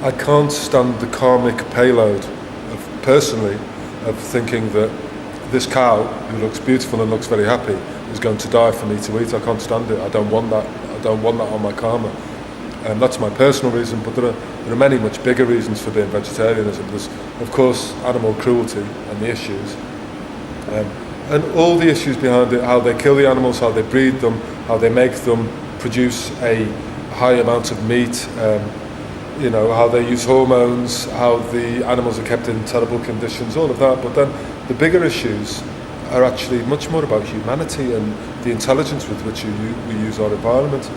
I can't stand the karmic payload, personally, of thinking that this cow, who looks beautiful and looks very happy, is going to die for me to eat. I can't stand it. I don't want that. I don't want that on my karma. And that's my personal reason, but there are many much bigger reasons for being vegetarianism. There's, of course, animal cruelty and the issues. And all the issues behind it, how they kill the animals, how they breed them, how they make them produce a high amount of meat, how they use hormones, how the animals are kept in terrible conditions, all of that. But then the bigger issues are actually much more about humanity and the intelligence with which we use our environment.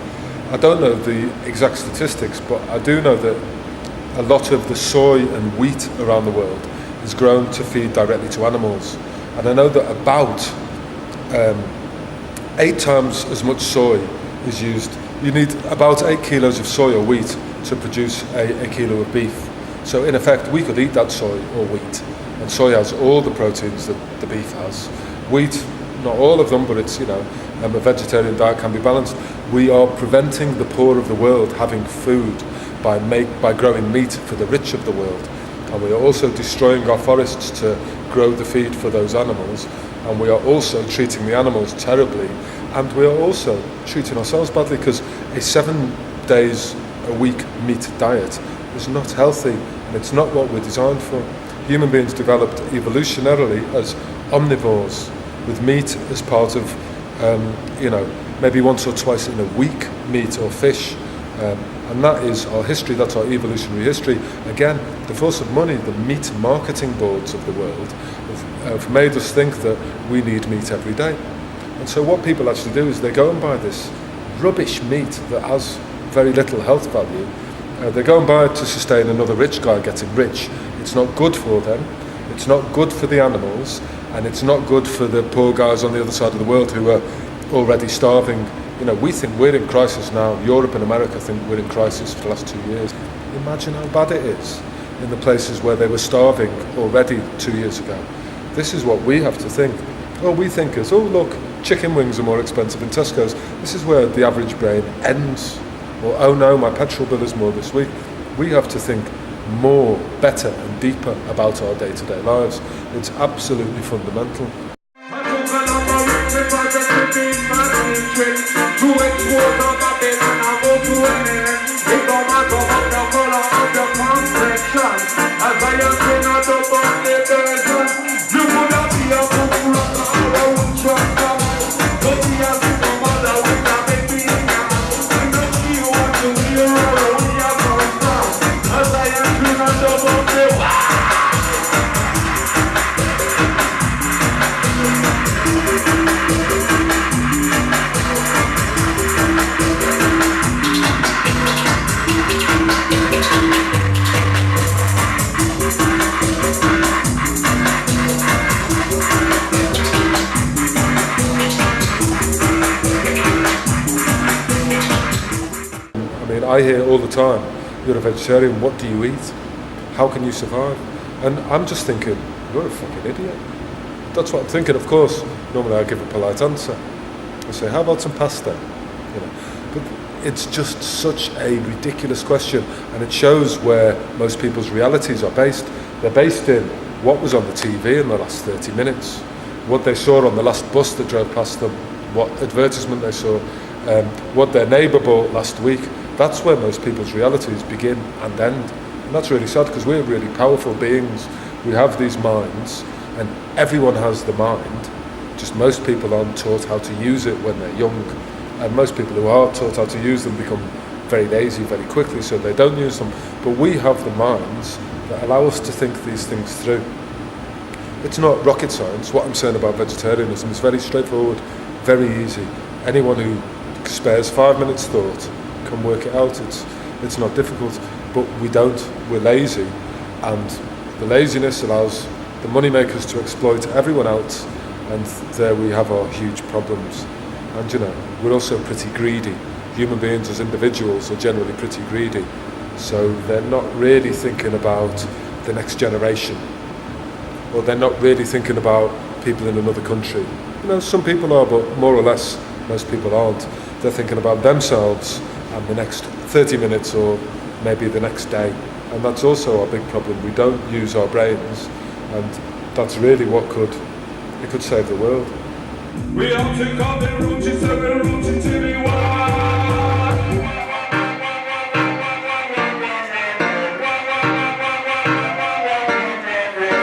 I don't know the exact statistics, but I do know that a lot of the soy and wheat around the world is grown to feed directly to animals. And I know that about 8 times as much soy is used. You need about 8 kilos of soy or wheat to produce a kilo of beef. So in effect, we could eat that soy or wheat. And soy has all the proteins that the beef has. Wheat, not all of them, but it's, a vegetarian diet can be balanced. We are preventing the poor of the world having food by growing meat for the rich of the world. And we are also destroying our forests to grow the feed for those animals. And we are also treating the animals terribly. And we are also treating ourselves badly, because a 7 days a week meat diet is not healthy, and it's not what we're designed for. Human beings developed evolutionarily as omnivores, with meat as part of, maybe once or twice in a week, meat or fish. And that is our history, that's our evolutionary history. Again, the force of money, the meat marketing boards of the world have made us think that we need meat every day. And so what people actually do is they go and buy this rubbish meat that has very little health value. They go and buy it to sustain another rich guy getting rich. It's not good for them, it's not good for the animals, and it's not good for the poor guys on the other side of the world who are already starving. We think we're in crisis now. Europe and America think we're in crisis for the last 2 years. Imagine how bad it is in the places where they were starving already 2 years ago. This is what we have to think. All we think is, oh look, chicken wings are more expensive in Tesco's. This is where the average brain ends. Or, oh no, my petrol bill is more this week. We have to think more, better and deeper about our day-to-day lives. It's absolutely fundamental. I hear all the time, you're a vegetarian, what do you eat? How can you survive? And I'm just thinking, you're a fucking idiot. That's what I'm thinking. Of course, normally I give a polite answer. I say, how about some pasta? But it's just such a ridiculous question, and it shows where most people's realities are based. They're based in what was on the TV in the last 30 minutes, what they saw on the last bus that drove past them, what advertisement they saw, what their neighbour bought last week. That's where most people's realities begin and end. And that's really sad, because we're really powerful beings. We have these minds, and everyone has the mind. Just most people aren't taught how to use it when they're young. And most people who are taught how to use them become very lazy very quickly, so they don't use them. But we have the minds that allow us to think these things through. It's not rocket science. What I'm saying about vegetarianism is very straightforward, very easy. Anyone who spares 5 minutes thought can work it out. It's not difficult, but we don't. We're lazy, and the laziness allows the money makers to exploit everyone else, and there we have our huge problems. And we're also pretty greedy. Human beings as individuals are generally pretty greedy, so they're not really thinking about the next generation, or they're not really thinking about people in another country. Some people are, but more or less most people aren't. They're thinking about themselves and the next 30 minutes or maybe the next day. and that's also our big problem. We don't use our brains, and that's really what could save the world. We all take all the roots, it's a roots until we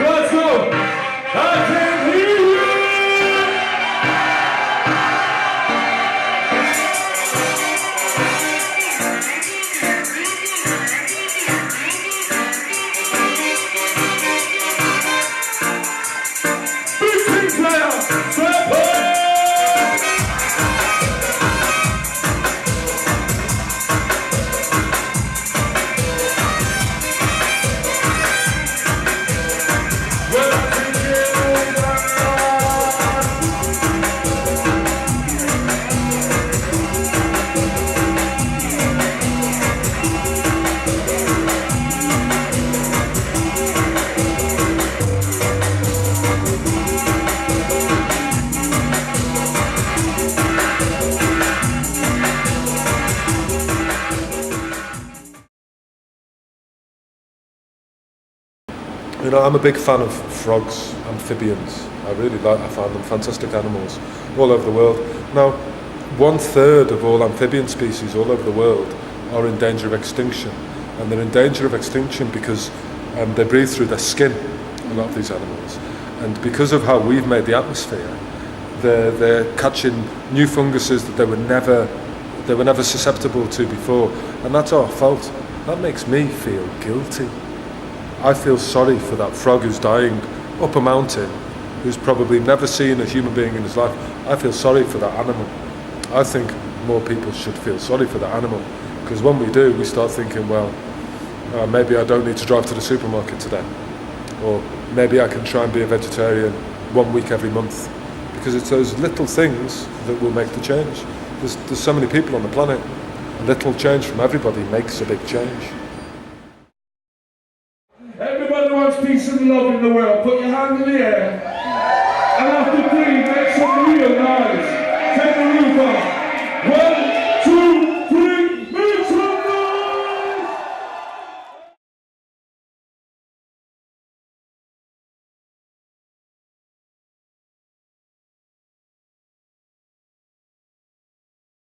Glasgow, I can hear you! Big team player, step up! You know, I'm a big fan of frogs, amphibians. I find them fantastic animals all over the world. Now, 1/3 of all amphibian species all over the world are in danger of extinction. And they're in danger of extinction because they breathe through their skin, a lot of these animals. And because of how we've made the atmosphere, they're catching new funguses that they were never susceptible to before. And that's our fault. That makes me feel guilty. I feel sorry for that frog who's dying up a mountain, who's probably never seen a human being in his life. I feel sorry for that animal. I think more people should feel sorry for that animal, because when we do, we start thinking, well, maybe I don't need to drive to the supermarket today, or maybe I can try and be a vegetarian 1 week every month, because it's those little things that will make the change. There's so many people on the planet. A little change from everybody makes a big change. Everybody wants peace and love in the world. Put your hand in the air. And after 3, make some real noise. Take the roof off. 1,